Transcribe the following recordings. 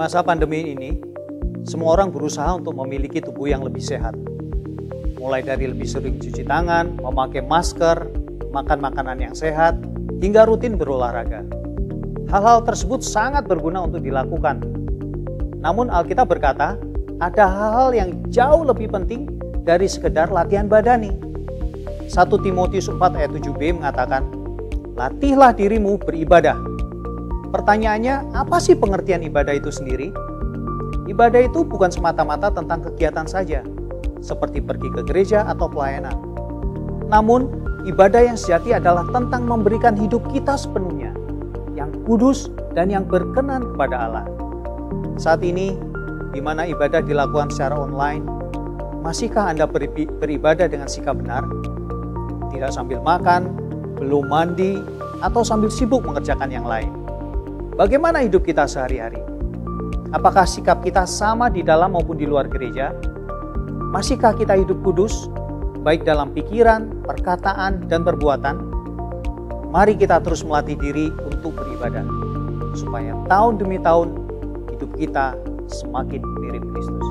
masa pandemi ini, semua orang berusaha untuk memiliki tubuh yang lebih sehat. Mulai dari lebih sering cuci tangan, memakai masker, makan makanan yang sehat, hingga rutin berolahraga. Hal-hal tersebut sangat berguna untuk dilakukan. Namun Alkitab berkata, ada hal-hal yang jauh lebih penting dari sekedar latihan badani. 1 Timotius 4 ayat 7b mengatakan, latihlah dirimu beribadah. Pertanyaannya, apa sih pengertian ibadah itu sendiri? Ibadah itu bukan semata-mata tentang kegiatan saja, seperti pergi ke gereja atau pelayanan. Namun, ibadah yang sejati adalah tentang memberikan hidup kita sepenuhnya, yang kudus dan yang berkenan kepada Allah. Saat ini, di mana ibadah dilakukan secara online, masihkah Anda beribadah dengan sikap benar? Tidak sambil makan, belum mandi, atau sambil sibuk mengerjakan yang lain. Bagaimana hidup kita sehari-hari? Apakah sikap kita sama di dalam maupun di luar gereja? Masihkah kita hidup kudus, baik dalam pikiran, perkataan, dan perbuatan? Mari kita terus melatih diri untuk beribadah, supaya tahun demi tahun hidup kita semakin mirip Kristus.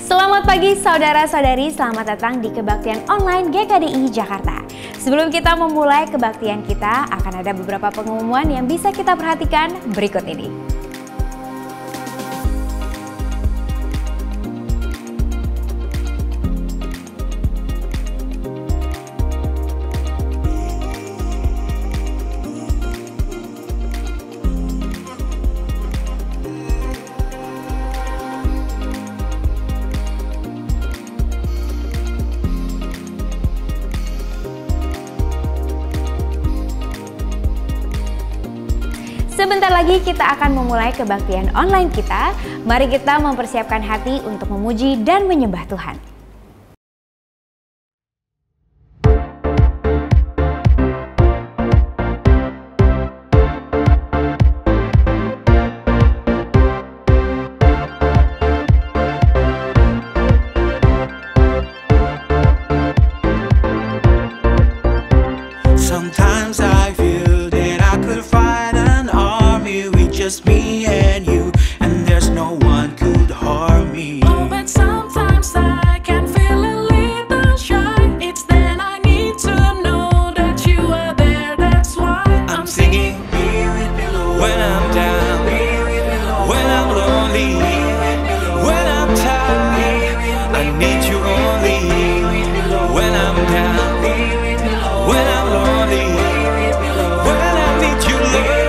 Selamat pagi saudara-saudari, selamat datang di Kebaktian Online GKDI Jakarta. Sebelum kita memulai kebaktian kita, akan ada beberapa pengumuman yang bisa kita perhatikan berikut ini. Sebentar lagi kita akan memulai kebaktian online kita. Mari kita mempersiapkan hati untuk memuji dan menyembah Tuhan. Sometimes I feel that I could fight an army with just me and you, and there's no one could harm me. Oh, but sometimes I can feel a little shy. It's then I need to know that you are there. That's why I'm singing, be with me, Lord. When I'm down, be with me, Lord. When I'm lonely, be with me, Lord. When I'm tired, I need you only. When I'm down, be with me, Lord. When I'm lonely, be with me, Lord. When I need you, Lord.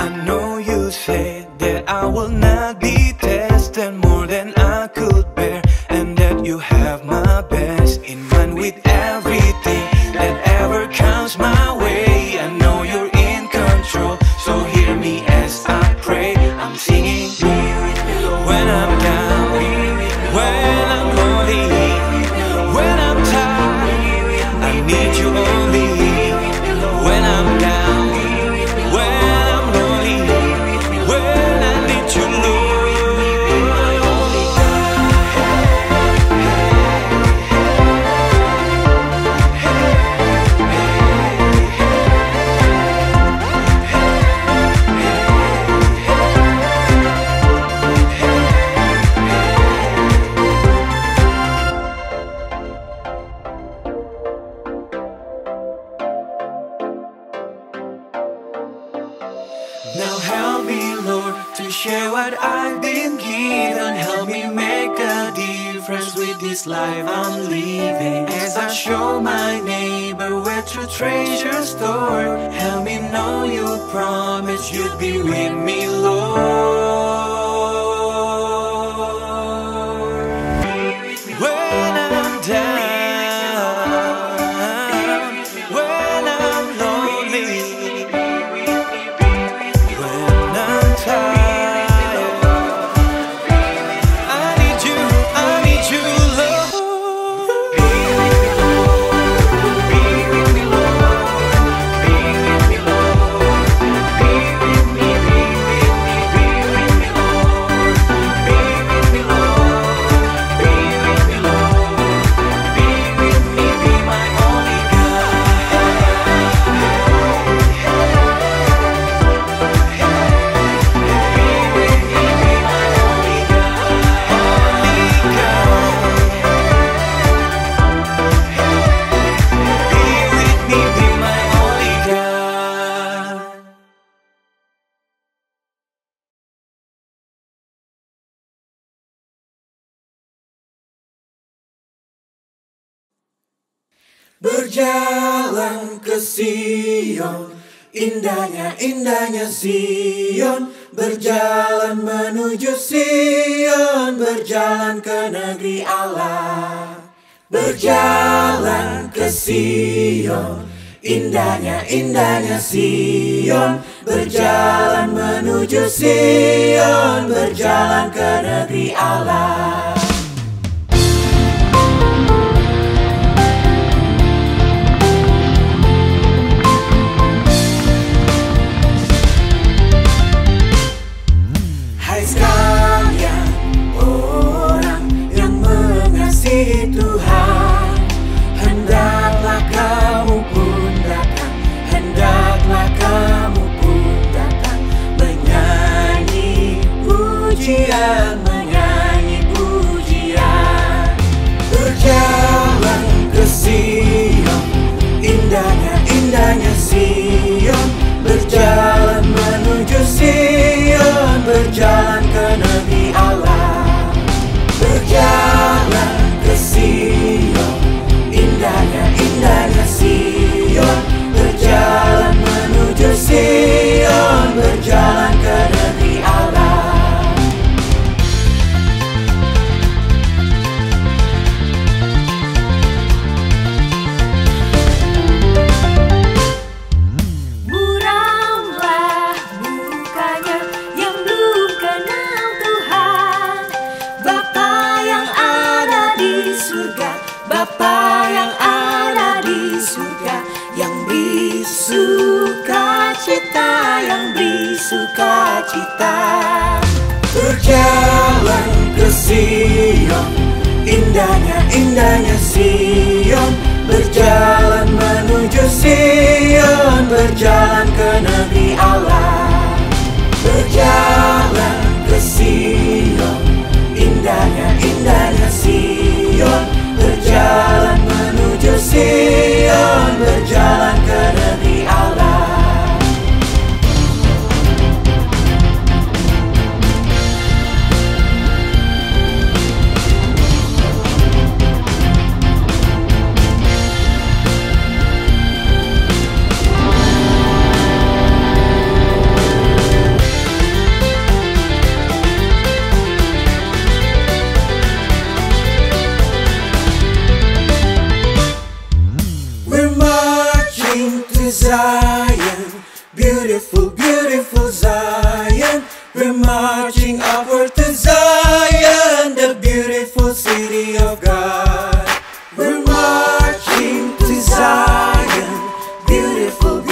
I know you said that I will not be tested more than I could bear, and that you have my best in mind with everything that ever comes my way. I know you're in control, so hear me as I pray. I'm singing, be with me, Lord. When I'm down, be with me, Lord. When I'm lonely, be with me, Lord. When I'm tired, I need you only. When I'm down, be with me, Lord. When I'm lonely, be with me, Lord. When I need you, Lord. My only Now help me, Lord, to share what I've been given. Help me make a difference with this life I'm living. As I show my neighbor where true treasure stored, help me know you promised you'd be with me, Lord. When I'm down, when I'm lonely, when I'm tired, I need you, Lord. Berjalan ke Sion, indahnya Sion. Berjalan menuju Sion, berjalan ke negeri Allah. Berjalan ke Sion, indahnya Sion. Berjalan menuju Sion, berjalan ke negeri Allah. Hai sekalian orang yang mengasihi Tuhan, hendaklah kamu pun datang, hendaklah kamu pun datang, menyanyi pujian, berjalan ke Sion, indahnya Sion. Berjalan menuju Sion, berjalan ke negeri Allah. Berjalan ke Sion, indahnya Sion. Berjalan menuju Sion, berjalan ke negeri Allah. Buramlah mukanya yang belum kenal Tuhan, Bapa yang ada di surga, Bapa yang ada di surga, yang beri sukacita, yang beri sukacita. Berjalan ke Sion, indahnya Sion. Berjalan menuju Sion, berjalan ke negeri Allah. Berjalan ke Sion, indahnya Sion. Berjalan menuju Sion, berjalan ke negeri Allah. We're marching to Zion, beautiful Zion. We're marching upward to Zion, the beautiful city of God. We're marching to Zion, beautiful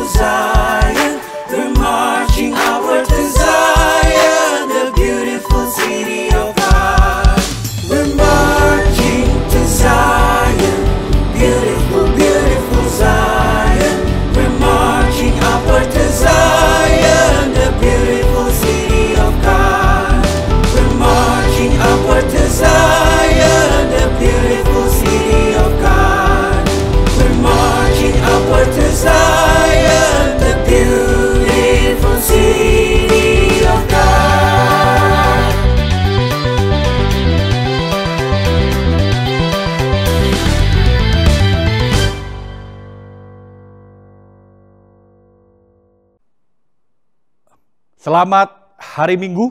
Zion. We're marching upward to Zion, the beautiful city of God. We're marching to Zion, beautiful Zion. We're marching upward to Zion, the beautiful city of God. We're marching upward to Zion, the beautiful city of God. We're marching upward to Zion, the beautiful city of God. Selamat hari Minggu.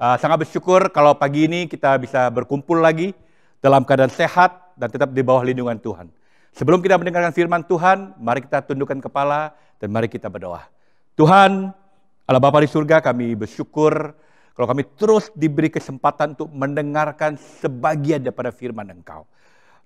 Sangat bersyukur kalau pagi ini kita bisa berkumpul lagi dalam keadaan sehat dan tetap di bawah lindungan Tuhan. Sebelum kita mendengarkan firman Tuhan, mari kita tundukkan kepala dan mari kita berdoa. Tuhan, Allah Bapa di surga, kami bersyukur kalau kami terus diberi kesempatan untuk mendengarkan sebagian daripada firman Engkau.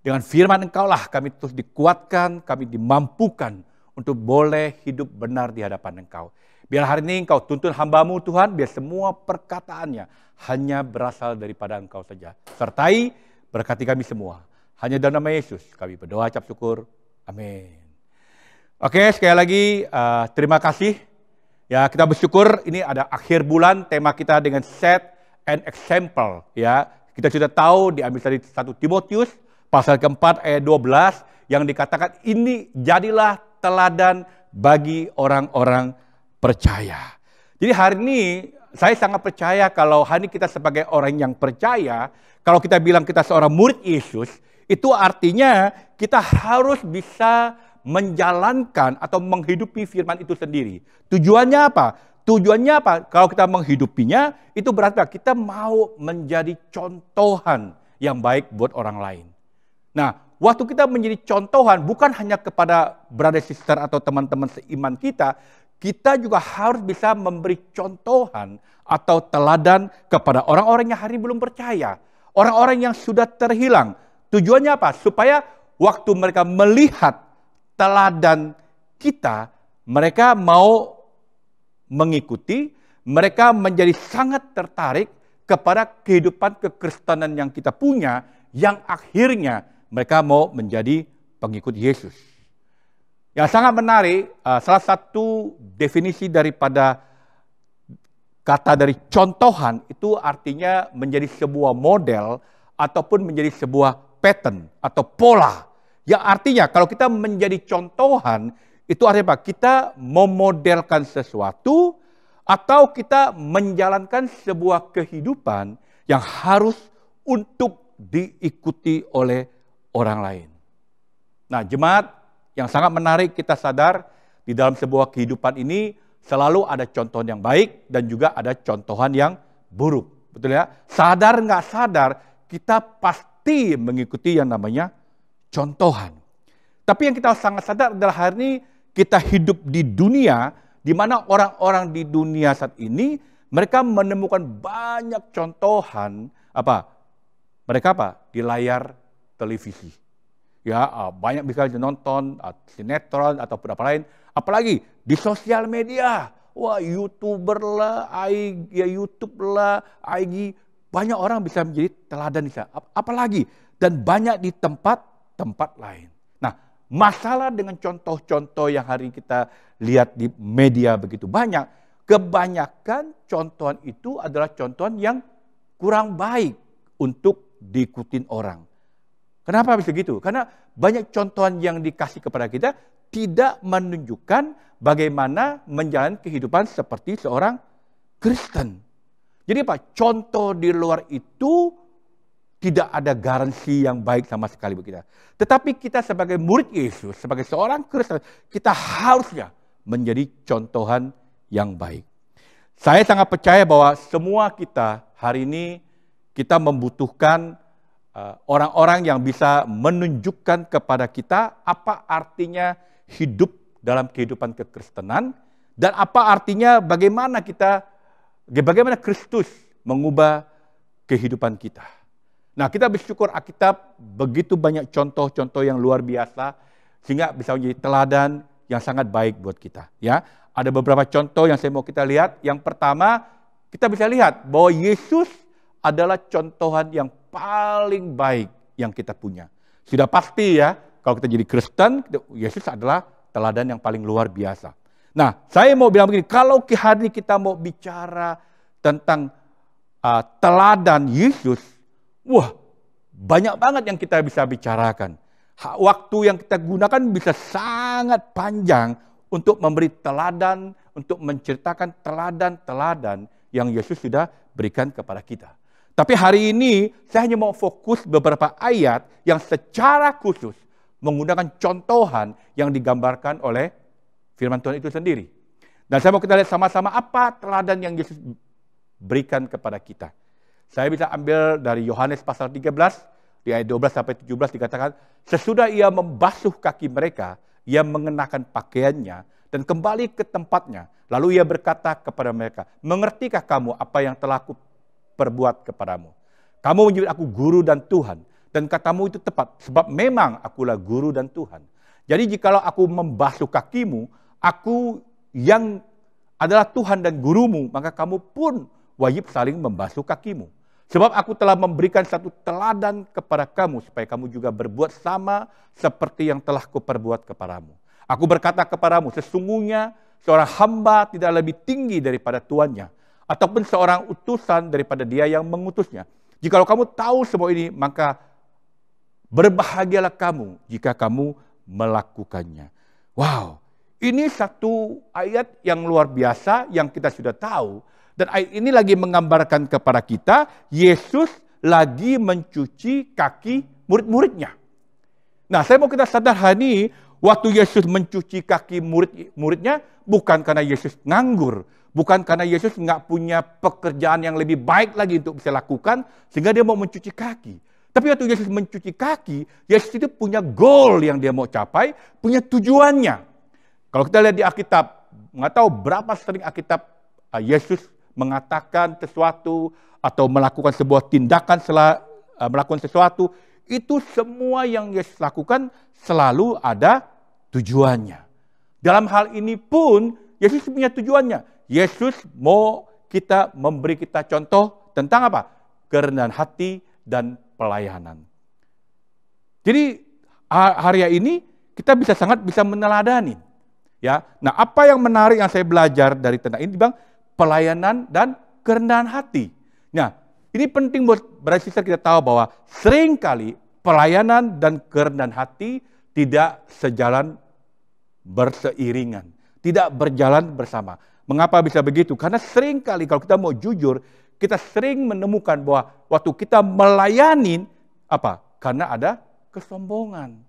Dengan firman Engkau lah kami terus dikuatkan, kami dimampukan untuk boleh hidup benar di hadapan Engkau. Biar hari ini Engkau tuntun hamba-Mu Tuhan, biar semua perkataannya hanya berasal daripada Engkau saja. Sertai, berkati kami semua. Hanya dalam nama Yesus kami berdoa, ucap syukur. Amin. Oke, sekali lagi terima kasih. Ya, kita bersyukur ini ada akhir bulan, tema kita dengan set and example. Ya, kita sudah tahu diambil dari 1 Timotius pasal keempat ayat 12 yang dikatakan ini jadilah teladan bagi orang-orang percaya. Jadi hari ini saya sangat percaya kalau hari ini kita sebagai orang yang percaya, kalau kita bilang kita seorang murid Yesus, Itu artinya kita harus bisa menjalankan atau menghidupi firman itu sendiri. Tujuannya apa? Tujuannya apa? Kalau kita menghidupinya, itu berarti kita mau menjadi contohan yang baik buat orang lain. Nah, waktu kita menjadi contohan bukan hanya kepada brother sister atau teman-teman seiman kita juga harus bisa memberi contohan atau teladan kepada orang-orang yang hari ini belum percaya. Orang-orang yang sudah terhilang. Tujuannya apa? Supaya waktu mereka melihat teladan kita, mereka mau mengikuti, mereka menjadi sangat tertarik kepada kehidupan kekristenan yang kita punya, yang akhirnya mereka mau menjadi pengikut Yesus. Yang sangat menarik, salah satu definisi daripada kata dari contohan itu artinya menjadi sebuah model ataupun menjadi sebuah pattern atau pola. Yang artinya kalau kita menjadi contohan, itu artinya apa? Kita memodelkan sesuatu atau kita menjalankan sebuah kehidupan yang harus untuk diikuti oleh orang lain. Nah, jemaat, yang sangat menarik kita sadar di dalam sebuah kehidupan ini selalu ada contohan yang baik dan juga ada contohan yang buruk. Betul ya? Sadar nggak sadar, kita pasti mengikuti yang namanya contohan. Tapi yang kita sangat sadar adalah hari ini kita hidup di dunia di mana orang-orang di dunia saat ini mereka menemukan banyak contohan mereka di layar televisi. Ya, banyak bisa nonton sinetron ataupun apa lain, apalagi di sosial media. Wah, YouTuber lah, YouTube lah, IG, banyak orang bisa menjadi teladan di sana. Apalagi dan banyak di tempat-tempat lain. Nah, masalah dengan contoh-contoh yang hari kita lihat di media begitu banyak, kebanyakan contohan itu adalah contohan yang kurang baik untuk diikutin orang. Kenapa bisa gitu? Karena banyak contohan yang dikasih kepada kita tidak menunjukkan bagaimana menjalani kehidupan seperti seorang Kristen. Jadi apa? Contoh di luar itu tidak ada garansi yang baik sama sekali bagi kita. Tetapi kita sebagai murid Yesus, sebagai seorang Kristen, kita harusnya menjadi contohan yang baik. Saya sangat percaya bahwa semua kita hari ini kita membutuhkan orang-orang yang bisa menunjukkan kepada kita apa artinya hidup dalam kehidupan kekristenan dan apa artinya bagaimana Kristus mengubah kehidupan kita. Nah, kita bersyukur Alkitab begitu banyak contoh-contoh yang luar biasa sehingga bisa menjadi teladan yang sangat baik buat kita. Ya, ada beberapa contoh yang saya mau kita lihat. Yang pertama, kita bisa lihat bahwa Yesus adalah contohan yang paling baik yang kita punya. Sudah pasti ya, kalau kita jadi Kristen, Yesus adalah teladan yang paling luar biasa. Nah, saya mau bilang begini, kalau hari ini kita mau bicara tentang teladan Yesus, wah, banyak banget yang kita bisa bicarakan. Waktu yang kita gunakan bisa sangat panjang untuk memberi teladan, untuk menceritakan teladan-teladan yang Yesus sudah berikan kepada kita. Tapi hari ini saya hanya mau fokus beberapa ayat yang secara khusus menggunakan contohan yang digambarkan oleh firman Tuhan itu sendiri. Dan saya mau kita lihat sama-sama apa teladan yang Yesus berikan kepada kita. Saya bisa ambil dari Yohanes pasal 13, di ayat 12 sampai 17 dikatakan, sesudah ia membasuh kaki mereka, ia mengenakan pakaiannya dan kembali ke tempatnya. Lalu ia berkata kepada mereka, mengertikah kamu apa yang telah aku perbuat kepadamu? Kamu menyebut aku guru dan Tuhan, dan katamu itu tepat, sebab memang akulah guru dan Tuhan. Jadi jikalau aku membasuh kakimu, aku yang adalah Tuhan dan gurumu, maka kamu pun wajib saling membasuh kakimu. Sebab aku telah memberikan satu teladan kepada kamu, supaya kamu juga berbuat sama seperti yang telah kuperbuat kepadamu. Aku berkata kepadamu, sesungguhnya seorang hamba tidak lebih tinggi daripada tuannya, ataupun seorang utusan daripada dia yang mengutusnya. Jikalau kamu tahu semua ini, maka berbahagialah kamu jika kamu melakukannya. Wow, ini satu ayat yang luar biasa yang kita sudah tahu. Dan ayat ini lagi menggambarkan kepada kita, Yesus lagi mencuci kaki murid-muridnya. Nah, saya mau kita sadar hari ini, waktu Yesus mencuci kaki murid-muridnya, bukan karena Yesus nganggur, bukan karena Yesus nggak punya pekerjaan yang lebih baik lagi untuk bisa lakukan, sehingga dia mau mencuci kaki. Tapi waktu Yesus mencuci kaki, Yesus itu punya goal yang dia mau capai, punya tujuannya. Kalau kita lihat di Alkitab, nggak tahu berapa sering Alkitab Yesus mengatakan sesuatu atau melakukan sebuah tindakan melakukan sesuatu, itu semua yang Yesus lakukan selalu ada tujuannya. Dalam hal ini pun Yesus punya tujuannya. Yesus mau memberi kita contoh tentang apa? Kerendahan hati dan pelayanan. Jadi hari ini kita sangat bisa meneladani. Ya, nah apa yang menarik yang saya belajar dari tentang ini, bang, pelayanan dan kerendahan hati. Nah, ini penting buat brother sister kita tahu bahwa seringkali pelayanan dan kerendahan hati tidak sejalan berseiringan, tidak berjalan bersama. Mengapa bisa begitu? Karena seringkali kalau kita mau jujur, kita sering menemukan bahwa waktu kita melayani apa? Karena ada kesombongan.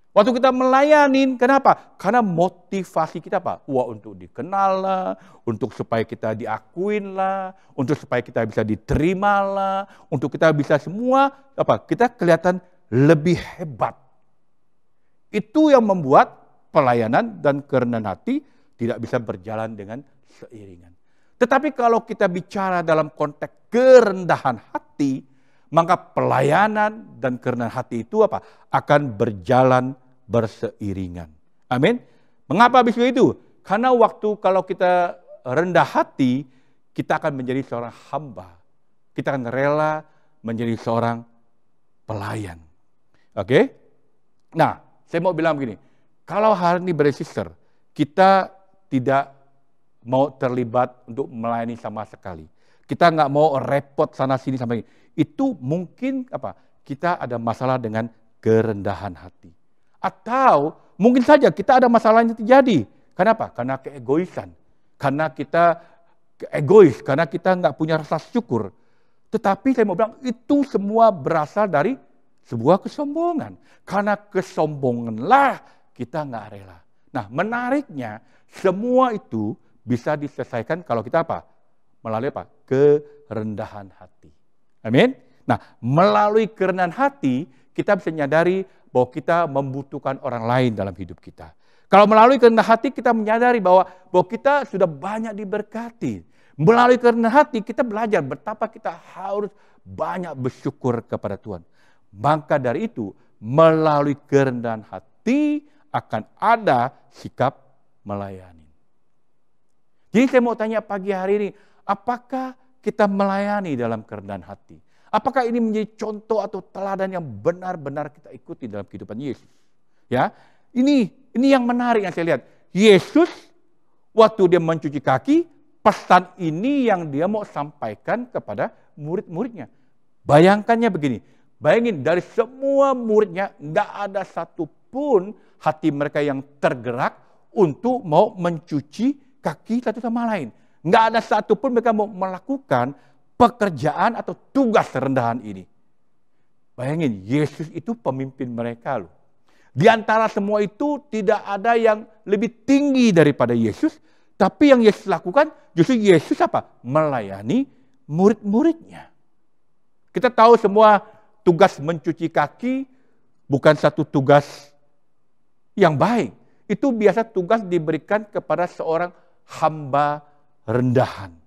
Waktu kita melayani, kenapa? Karena motivasi kita apa? Wah, untuk dikenal lah, untuk supaya kita diakuin lah, untuk supaya kita bisa diterima lah, untuk kita bisa semua apa? Kita kelihatan lebih hebat. Itu yang membuat pelayanan dan kerendahan hati tidak bisa berjalan dengan seiringan. Tetapi kalau kita bicara dalam konteks kerendahan hati, maka pelayanan dan kerendahan hati itu apa? Akan berjalan berseiringan. Amin. Mengapa begitu? Karena waktu kalau kita rendah hati, kita akan menjadi seorang hamba. Kita akan rela menjadi seorang pelayan. Oke? Nah, saya mau bilang begini. Kalau hari ini brother sister, kita tidak mau terlibat untuk melayani sama sekali. Kita nggak mau repot sana sini sampai ini. Itu mungkin apa? Kita ada masalah dengan kerendahan hati. Atau mungkin saja kita ada masalah yang terjadi. Kenapa? Karena keegoisan. Karena kita egois, karena kita nggak punya rasa syukur. Tetapi saya mau bilang itu semua berasal dari sebuah kesombongan. Karena kesombonganlah kita nggak rela. Nah, menariknya semua itu bisa diselesaikan kalau kita apa? Melalui apa? Kerendahan hati. Amin. Nah, melalui kerendahan hati kita bisa menyadari bahwa kita membutuhkan orang lain dalam hidup kita. Kalau melalui kerendahan hati kita menyadari bahwa kita sudah banyak diberkati. Melalui kerendahan hati kita belajar betapa kita harus banyak bersyukur kepada Tuhan. Maka dari itu melalui kerendahan hati akan ada sikap melayani. Jadi saya mau tanya pagi hari ini, apakah kita melayani dalam kerendahan hati? Apakah ini menjadi contoh atau teladan yang benar-benar kita ikuti dalam kehidupan Yesus? Ya, ini yang menarik yang saya lihat. Yesus waktu dia mencuci kaki, pesan ini yang dia mau sampaikan kepada murid-muridnya. Bayangkannya begini, bayangin dari semua muridnya nggak ada satupun hati mereka yang tergerak untuk mau mencuci kaki satu sama lain. Nggak ada satupun mereka mau melakukan pekerjaan atau tugas rendahan ini. Bayangin, Yesus itu pemimpin mereka loh. Di antara semua itu tidak ada yang lebih tinggi daripada Yesus, tapi yang Yesus lakukan justru Yesus apa? Melayani murid-muridnya. Kita tahu semua tugas mencuci kaki bukan satu tugas yang baik. Itu biasa tugas diberikan kepada seorang hamba rendahan.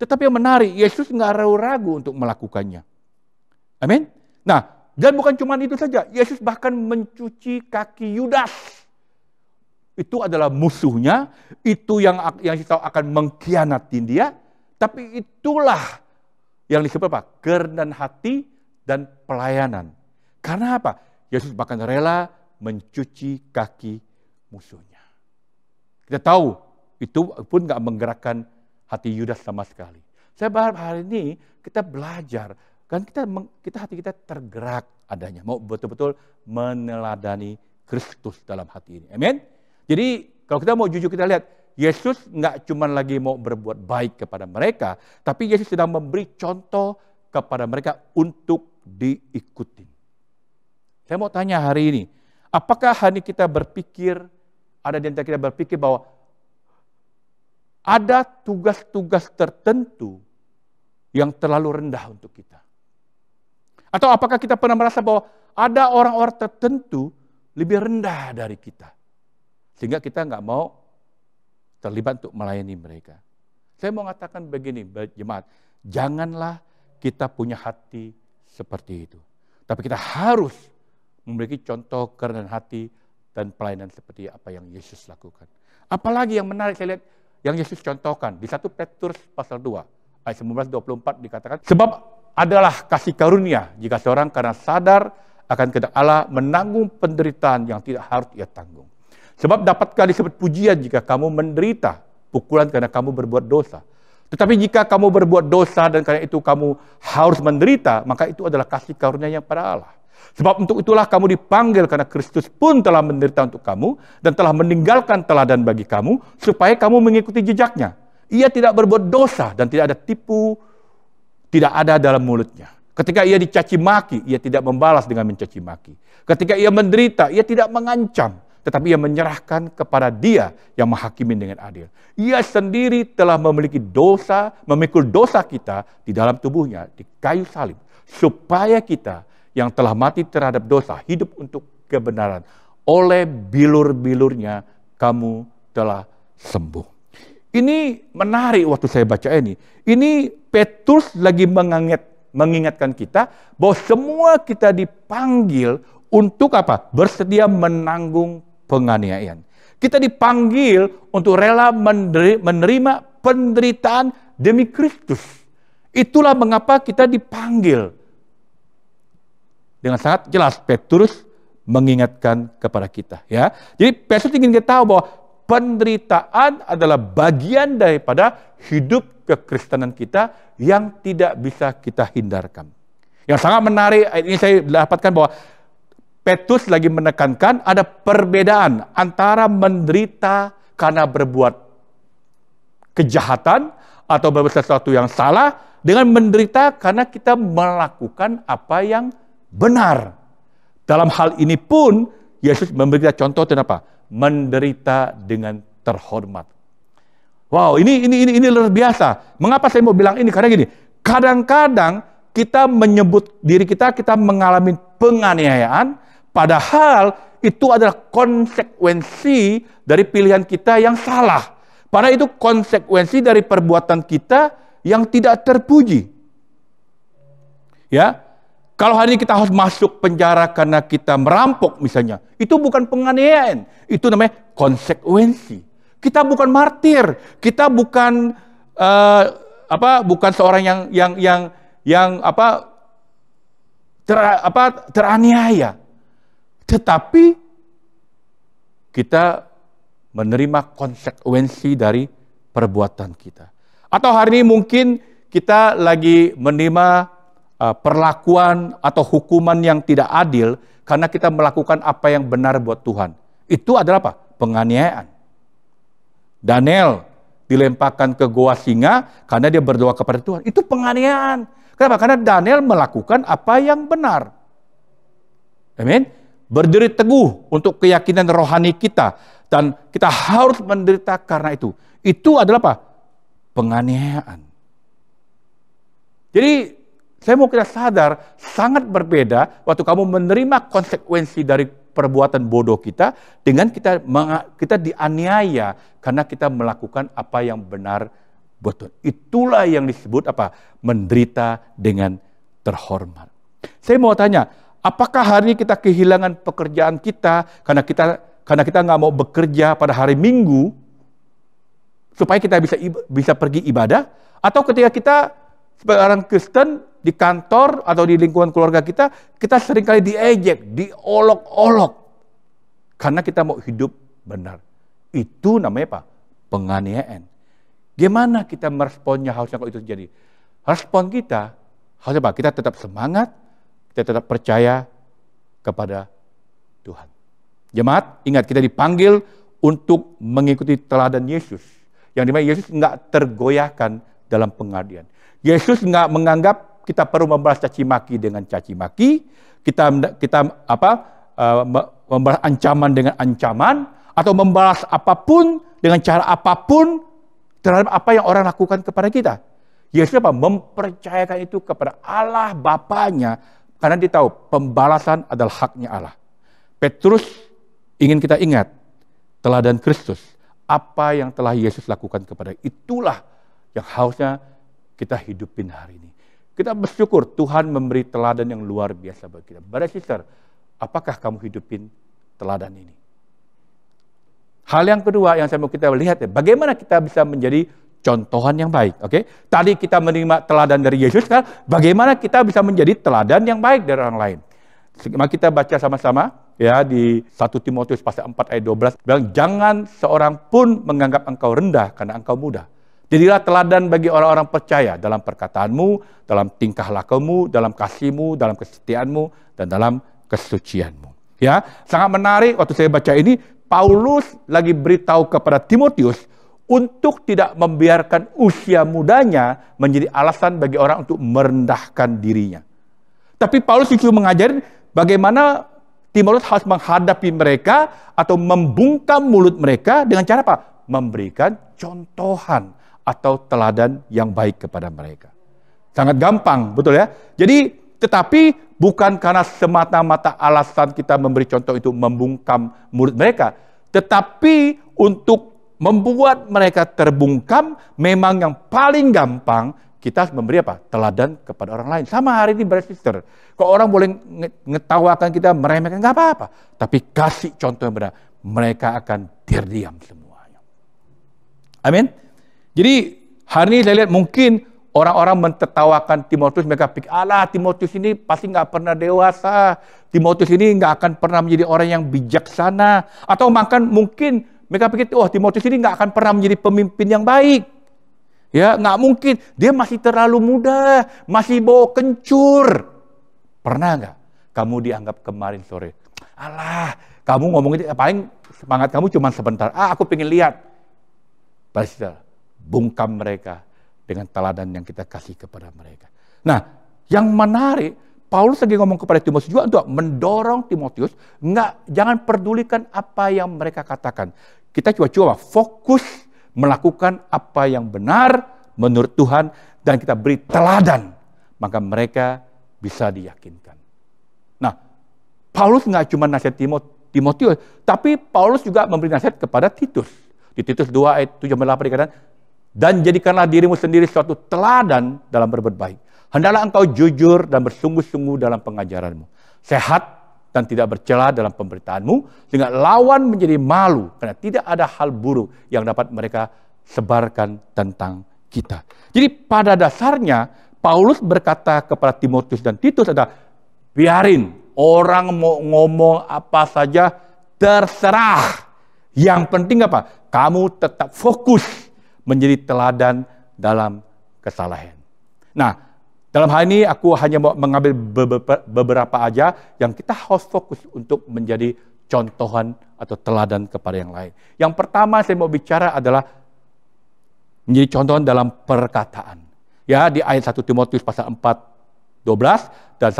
Tetapi yang menarik, Yesus nggak ragu-ragu untuk melakukannya. Amin. Nah, dan bukan cuma itu saja. Yesus bahkan mencuci kaki Yudas. Itu adalah musuhnya. Itu yang kita akan mengkhianati dia. Tapi itulah yang disebut apa? Kerendahan hati dan pelayanan. Karena apa? Yesus bahkan rela mencuci kaki musuhnya. Kita tahu itu pun nggak menggerakkan hati Yudas sama sekali. Saya berharap hari ini kita belajar, kan hati kita tergerak adanya, mau betul-betul meneladani Kristus dalam hati ini. Amin. Jadi kalau kita mau jujur kita lihat, Yesus nggak cuma lagi mau berbuat baik kepada mereka, tapi Yesus sedang memberi contoh kepada mereka untuk diikuti. Saya mau tanya hari ini, apakah hari ini kita berpikir, ada di antara kita berpikir bahwa ada tugas-tugas tertentu yang terlalu rendah untuk kita? Atau apakah kita pernah merasa bahwa ada orang-orang tertentu lebih rendah dari kita, sehingga kita nggak mau terlibat untuk melayani mereka? Saya mau mengatakan begini, jemaat, janganlah kita punya hati seperti itu. Tapi kita harus memiliki contoh kerendahan hati dan pelayanan seperti apa yang Yesus lakukan. Apalagi yang menarik saya lihat yang Yesus contohkan di 1 Petrus pasal 2 ayat 19-24 dikatakan, sebab adalah kasih karunia jika seorang karena sadar akan kehendak Allah menanggung penderitaan yang tidak harus ia tanggung. Sebab dapatkah disebut pujian jika kamu menderita pukulan karena kamu berbuat dosa. Tetapi jika kamu berbuat dosa dan karena itu kamu harus menderita, maka itu adalah kasih karunia pada Allah. Sebab untuk itulah kamu dipanggil, karena Kristus pun telah menderita untuk kamu dan telah meninggalkan teladan bagi kamu supaya kamu mengikuti jejaknya. Ia tidak berbuat dosa dan tidak ada tipu, tidak ada dalam mulutnya. Ketika ia dicaci maki, ia tidak membalas dengan mencaci maki. Ketika ia menderita, ia tidak mengancam, tetapi ia menyerahkan kepada Dia yang menghakimi dengan adil. Ia sendiri telah memiliki dosa, memikul dosa kita di dalam tubuhnya di kayu salib, supaya kita yang telah mati terhadap dosa hidup untuk kebenaran. Oleh bilur-bilurnya kamu telah sembuh. Ini menarik waktu saya baca ini. Ini Petrus lagi mengingatkan kita bahwa semua kita dipanggil untuk apa? Bersedia menanggung penganiayaan. Kita dipanggil untuk rela menerima penderitaan demi Kristus. Itulah mengapa kita dipanggil. Dengan sangat jelas Petrus mengingatkan kepada kita, ya. Jadi Petrus ingin kita tahu bahwa penderitaan adalah bagian daripada hidup kekristenan kita yang tidak bisa kita hindarkan. Yang sangat menarik, ini saya dapatkan bahwa Petrus lagi menekankan ada perbedaan antara menderita karena berbuat kejahatan atau berbuat sesuatu yang salah dengan menderita karena kita melakukan apa yang benar. Dalam hal ini pun Yesus memberi kita contoh tentang apa? Menderita dengan terhormat. Wow, ini luar biasa. Mengapa saya mau bilang ini? Karena gini, kadang-kadang kita menyebut diri kita mengalami penganiayaan, padahal itu adalah konsekuensi dari pilihan kita yang salah. Padahal itu konsekuensi dari perbuatan kita yang tidak terpuji. Ya. Kalau hari ini kita harus masuk penjara karena kita merampok misalnya, itu bukan penganiayaan, itu namanya konsekuensi. Kita bukan martir, kita bukan bukan seorang yang teraniaya, tetapi kita menerima konsekuensi dari perbuatan kita. Atau hari ini mungkin kita lagi menerima perlakuan atau hukuman yang tidak adil karena kita melakukan apa yang benar buat Tuhan. Itu adalah apa? Penganiayaan. Daniel dilemparkan ke goa singa karena dia berdoa kepada Tuhan. Itu penganiayaan. Kenapa? Karena Daniel melakukan apa yang benar. Amin. Berdiri teguh untuk keyakinan rohani kita dan kita harus menderita karena itu. Itu adalah apa? Penganiayaan. Jadi saya mau kita sadar, sangat berbeda waktu kamu menerima konsekuensi dari perbuatan bodoh kita dengan kita dianiaya karena kita melakukan apa yang benar buat Tuhan. Itulah yang disebut apa? Menderita dengan terhormat. Saya mau tanya, apakah hari ini kita kehilangan pekerjaan kita karena kita nggak mau bekerja pada hari Minggu supaya kita bisa pergi ibadah, atau ketika kita sebagai orang Kristen di kantor atau di lingkungan keluarga kita seringkali diejek, diolok-olok karena kita mau hidup benar. Itu namanya apa? Penganiayaan. Gimana kita meresponnya harusnya kalau itu terjadi? Respon kita harusnya apa? Kita tetap semangat, kita tetap percaya kepada Tuhan. Jemaat, ingat kita dipanggil untuk mengikuti teladan Yesus. Yang dimana Yesus nggak tergoyahkan dalam pengabdian. Yesus nggak menganggap kita perlu membalas caci maki dengan caci maki. membalas ancaman dengan ancaman, atau membalas apapun dengan cara apapun terhadap apa yang orang lakukan kepada kita. Yesus mempercayakan itu kepada Allah Bapanya, karena dia tahu pembalasan adalah haknya Allah. Petrus ingin kita ingat teladan Kristus, apa yang telah Yesus lakukan kepada kita. Itulah yang harusnya kita hidupin hari ini. Kita bersyukur Tuhan memberi teladan yang luar biasa bagi kita. Brother sister, apakah kamu hidupin teladan ini? Hal yang kedua yang saya mau kita lihat, bagaimana kita bisa menjadi contohan yang baik. Oke? Tadi kita menerima teladan dari Yesus, kan? Bagaimana kita bisa menjadi teladan yang baik dari orang lain? Mari kita baca sama-sama ya di 1 Timotius pasal 4 ayat 12 bilang, jangan seorang pun menganggap engkau rendah karena engkau muda. Jadilah teladan bagi orang-orang percaya dalam perkataanmu, dalam tingkah lakumu, dalam kasihmu, dalam kesetiaanmu, dan dalam kesucianmu. Ya, sangat menarik waktu saya baca ini, Paulus lagi beritahu kepada Timotius untuk tidak membiarkan usia mudanya menjadi alasan bagi orang untuk merendahkan dirinya. Tapi Paulus justru mengajarin bagaimana Timotius harus menghadapi mereka atau membungkam mulut mereka dengan cara apa? Memberikan contohan atau teladan yang baik kepada mereka. Sangat gampang, betul ya? Jadi, tetapi bukan karena semata-mata alasan kita memberi contoh itu membungkam mulut mereka, tetapi untuk membuat mereka terbungkam, memang yang paling gampang kita harus memberi apa? Teladan kepada orang lain. Sama hari ini, brother sister. Kalau orang boleh ngetawakan kita, meremehkan, nggak apa-apa. Tapi kasih contoh yang benar, mereka akan terdiam semuanya. Amin. Jadi hari ini saya lihat mungkin orang-orang mentertawakan Timotius, mereka pikir, alah Timotius ini pasti nggak pernah dewasa, Timotius ini nggak akan pernah menjadi orang yang bijaksana, atau bahkan mungkin mereka pikir, oh Timotius ini nggak akan pernah menjadi pemimpin yang baik, ya nggak mungkin, dia masih terlalu muda, masih bawa kencur. Pernah nggak kamu dianggap kemarin sore, alah kamu ngomong itu paling semangat kamu cuma sebentar, aku pengen lihat, pasti bungkam mereka dengan teladan yang kita kasih kepada mereka. Nah, yang menarik, Paulus lagi ngomong kepada Timotius juga untuk mendorong Timotius, jangan pedulikan apa yang mereka katakan. Kita coba fokus melakukan apa yang benar menurut Tuhan, dan kita beri teladan, maka mereka bisa diyakinkan. Nah, Paulus nggak cuma nasihat Timotius, tapi Paulus juga memberi nasihat kepada Titus. Di Titus 2 ayat 7-8 dikatakan, dan jadikanlah dirimu sendiri suatu teladan dalam berbuat baik. Hendaklah engkau jujur dan bersungguh-sungguh dalam pengajaranmu. Sehat dan tidak bercela dalam pemberitaanmu, sehingga lawan menjadi malu, karena tidak ada hal buruk yang dapat mereka sebarkan tentang kita. Jadi pada dasarnya, Paulus berkata kepada Timotius dan Titus adalah, biarin orang mau ngomong apa saja, terserah. Yang penting apa? Kamu tetap fokus menjadi teladan dalam kesalahan. Nah, dalam hal ini aku hanya mau mengambil beberapa aja yang kita harus fokus untuk menjadi contohan atau teladan kepada yang lain. Yang pertama saya mau bicara adalah menjadi contohan dalam perkataan. Ya, di ayat 1 Timotius pasal 4:12 dan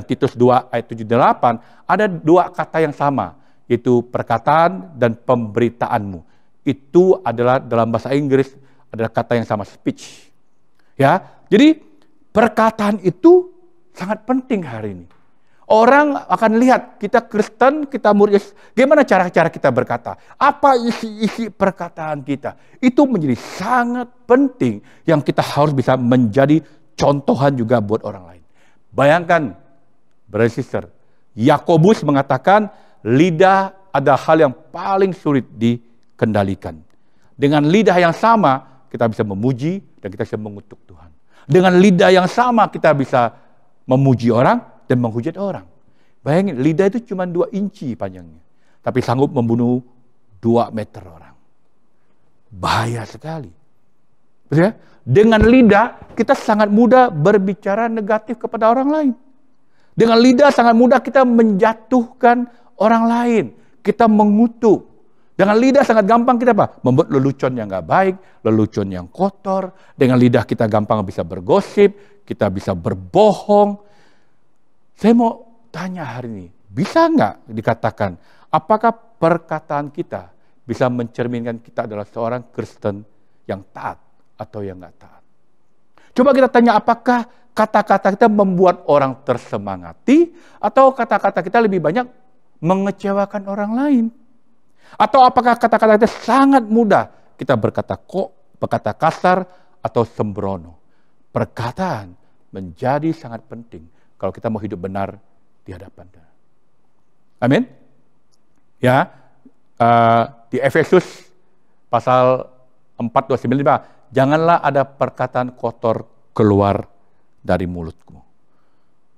Titus 2 ayat 7-8 ada dua kata yang sama, yaitu perkataan dan pemberitaanmu. Itu adalah dalam bahasa Inggris adalah kata yang sama, speech. Ya, jadi perkataan itu sangat penting hari ini. Orang akan lihat kita Kristen, kita murid Yesus, gimana cara-cara kita berkata, apa isi-isi perkataan kita. Itu menjadi sangat penting yang kita harus bisa menjadi contohan juga buat orang lain. Bayangkan, brother sister, Yakobus mengatakan lidah adalah hal yang paling sulit dikendalikan. Dengan lidah yang sama, kita bisa memuji dan kita bisa mengutuk Tuhan. Dengan lidah yang sama, kita bisa memuji orang dan menghujat orang. Bayangin, lidah itu cuma 2 inci panjangnya, tapi sanggup membunuh 2 meter orang. Bahaya sekali. Betul ya? Dengan lidah, kita sangat mudah berbicara negatif kepada orang lain. Dengan lidah sangat mudah kita menjatuhkan orang lain. Kita mengutuk. Dengan lidah sangat gampang kita apa? Membuat lelucon yang gak baik, lelucon yang kotor. Dengan lidah kita gampang bisa bergosip, kita bisa berbohong. Saya mau tanya hari ini, bisa nggak dikatakan, apakah perkataan kita bisa mencerminkan kita adalah seorang Kristen yang taat atau yang nggak taat? Coba kita tanya, apakah kata-kata kita membuat orang tersemangati atau kata-kata kita lebih banyak mengecewakan orang lain? Atau apakah kata-kata kita sangat mudah kita berkata kasar atau sembrono? Perkataan menjadi sangat penting kalau kita mau hidup benar di hadapan Dia. Amin. Ya, di Efesus pasal 4:29, janganlah ada perkataan kotor keluar dari mulutku.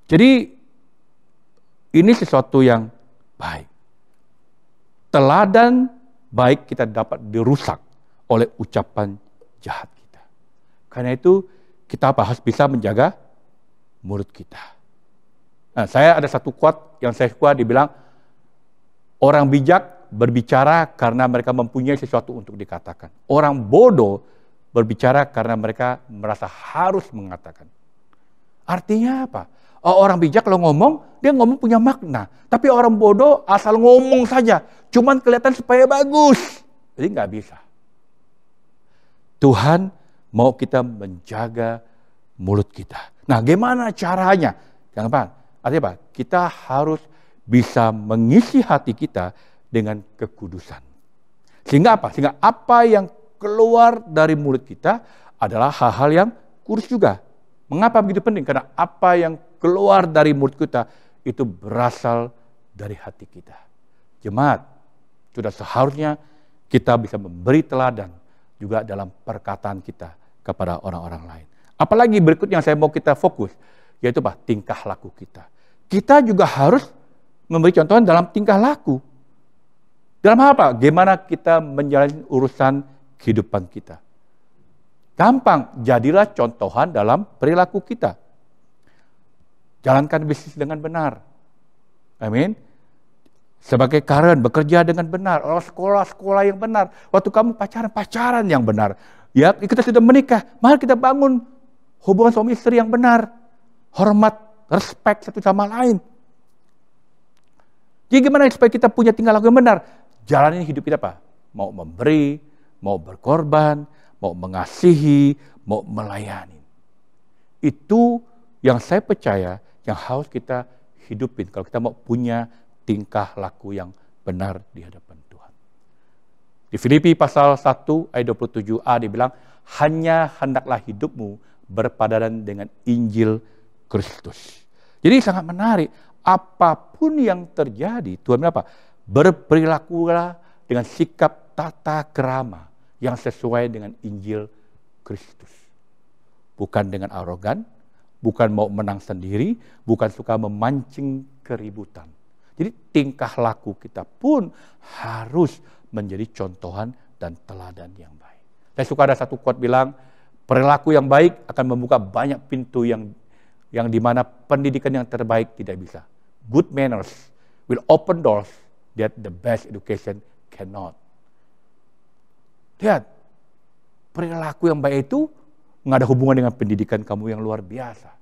Jadi ini sesuatu yang baik. Teladan baik kita dapat dirusak oleh ucapan jahat kita. Karena itu kita harus bisa menjaga mulut kita. Nah, saya ada satu quote yang saya suka, dibilang, orang bijak berbicara karena mereka mempunyai sesuatu untuk dikatakan. Orang bodoh berbicara karena mereka merasa harus mengatakan. Artinya apa? Orang bijak kalau ngomong, dia ngomong punya makna. Tapi orang bodoh asal ngomong saja, cuman kelihatan supaya bagus. Jadi nggak bisa. Tuhan mau kita menjaga mulut kita. Nah, gimana caranya? Jangan apa? Artinya apa? Kita harus bisa mengisi hati kita dengan kekudusan. Sehingga apa? Sehingga apa yang keluar dari mulut kita adalah hal-hal yang kudus juga. Mengapa begitu penting? Karena apa yang keluar dari mulut kita itu berasal dari hati kita. Jemaat, sudah seharusnya kita bisa memberi teladan juga dalam perkataan kita kepada orang-orang lain. Apalagi berikutnya yang saya mau kita fokus, yaitu apa? Tingkah laku kita. Kita juga harus memberi contohan dalam tingkah laku. Dalam hal apa? Gimana kita menjalani urusan kehidupan kita. Gampang, jadilah contohan dalam perilaku kita. Jalankan bisnis dengan benar. Amin. Sebagai karyawan, bekerja dengan benar. Orang sekolah yang benar. Waktu kamu pacaran yang benar. Ya, kita sudah menikah, mari kita bangun hubungan suami istri yang benar. Hormat, respect satu sama lain. Jadi gimana supaya kita punya tingkah laku yang benar? Jalanin hidup kita apa? Mau memberi, mau berkorban, mau mengasihi, mau melayani. Itu yang saya percaya yang harus kita hidupin kalau kita mau punya tingkah laku yang benar di hadapan Tuhan. Di Filipi pasal 1 ayat 27a dibilang, hanya hendaklah hidupmu berpadanan dengan Injil Kristus. Jadi sangat menarik, apapun yang terjadi, Tuhan bilang apa? Berperilakulah dengan sikap tata kerama yang sesuai dengan Injil Kristus. Bukan dengan arogan, bukan mau menang sendiri, bukan suka memancing keributan. Jadi tingkah laku kita pun harus menjadi contohan dan teladan yang baik. Saya suka ada satu quote bilang, perilaku yang baik akan membuka banyak pintu yang dimana pendidikan yang terbaik tidak bisa. Good manners will open doors that the best education cannot. Lihat, perilaku yang baik itu nggak ada hubungan dengan pendidikan kamu yang luar biasa.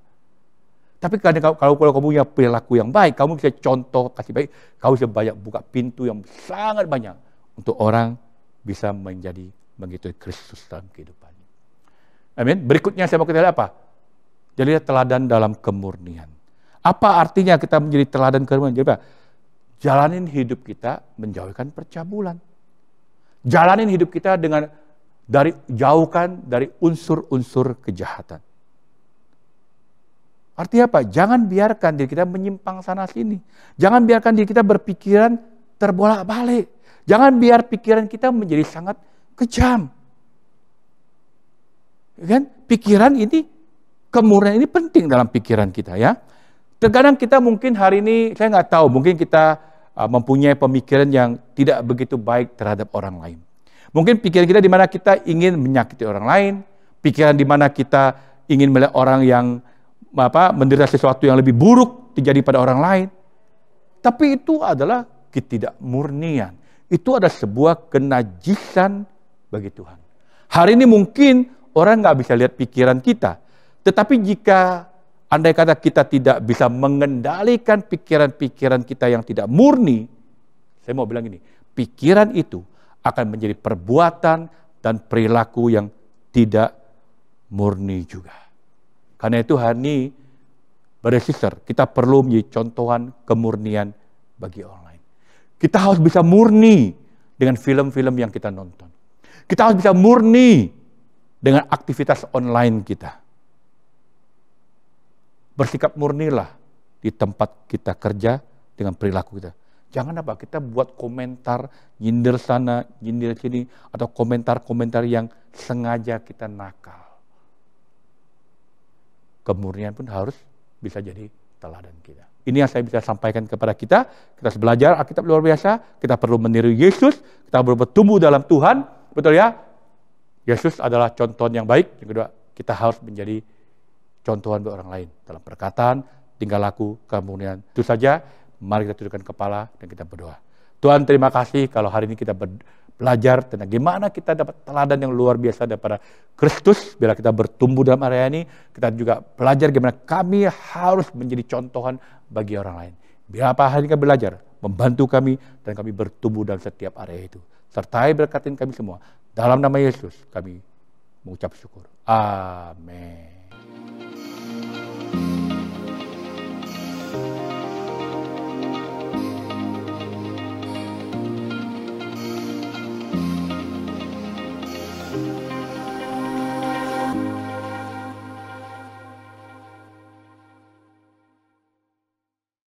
Tapi kalau kamu punya perilaku yang baik, kamu bisa contoh kasih baik, kamu bisa banyak buka pintu yang sangat banyak untuk orang bisa menjadi mengikuti Kristus dalam kehidupannya. Amin. Berikutnya saya mau kita lihat apa? Jadi teladan dalam kemurnian. Apa artinya kita menjadi teladan kemurnian? Jadi apa? Jalanin hidup kita menjauhkan percabulan. Jalanin hidup kita jauhkan dari unsur-unsur kejahatan. Artinya apa? Jangan biarkan diri kita menyimpang sana sini. Jangan biarkan diri kita berpikiran terbolak-balik. Jangan biar pikiran kita menjadi sangat kejam. Kan? Pikiran ini, kemurnian ini penting dalam pikiran kita ya. Terkadang kita mungkin hari ini, saya nggak tahu, mungkin kita mempunyai pemikiran yang tidak begitu baik terhadap orang lain. Mungkin pikiran kita di mana kita ingin menyakiti orang lain, pikiran di mana kita ingin melihat orang yang menderita sesuatu yang lebih buruk terjadi pada orang lain. Tapi itu adalah ketidakmurnian. Itu adalah sebuah kenajisan bagi Tuhan. Hari ini mungkin orang nggak bisa lihat pikiran kita. Tetapi jika andai kata kita tidak bisa mengendalikan pikiran-pikiran kita yang tidak murni, saya mau bilang ini, pikiran itu akan menjadi perbuatan dan perilaku yang tidak murni juga. Karena itu hari ini, brother sister, kita perlu menjadi contohan kemurnian bagi orang lain. Kita harus bisa murni dengan film-film yang kita nonton. Kita harus bisa murni dengan aktivitas online kita. Bersikap murnilah di tempat kita kerja dengan perilaku kita. Jangan apa, kita buat komentar, nyindir sana, nyindir sini, atau komentar-komentar yang sengaja kita nakal. Kemurnian pun harus bisa jadi teladan kita. Ini yang saya bisa sampaikan kepada kita. Kita harus belajar Alkitab luar biasa. Kita perlu meniru Yesus. Kita perlu bertumbuh dalam Tuhan. Betul ya? Yesus adalah contoh yang baik. Yang kedua, kita harus menjadi contohan bagi orang lain. Dalam perkataan, tingkah laku, kemurnian. Itu saja. Mari kita tundukkan kepala dan kita berdoa. Tuhan, terima kasih kalau hari ini kita belajar tentang gimana kita dapat teladan yang luar biasa daripada Kristus. Bila kita bertumbuh dalam area ini, kita juga belajar gimana kami harus menjadi contohan bagi orang lain. Bila apa hari ini kami belajar, membantu kami dan kami bertumbuh dalam setiap area itu. Sertai berkatin kami semua. Dalam nama Yesus kami mengucap syukur. Amin.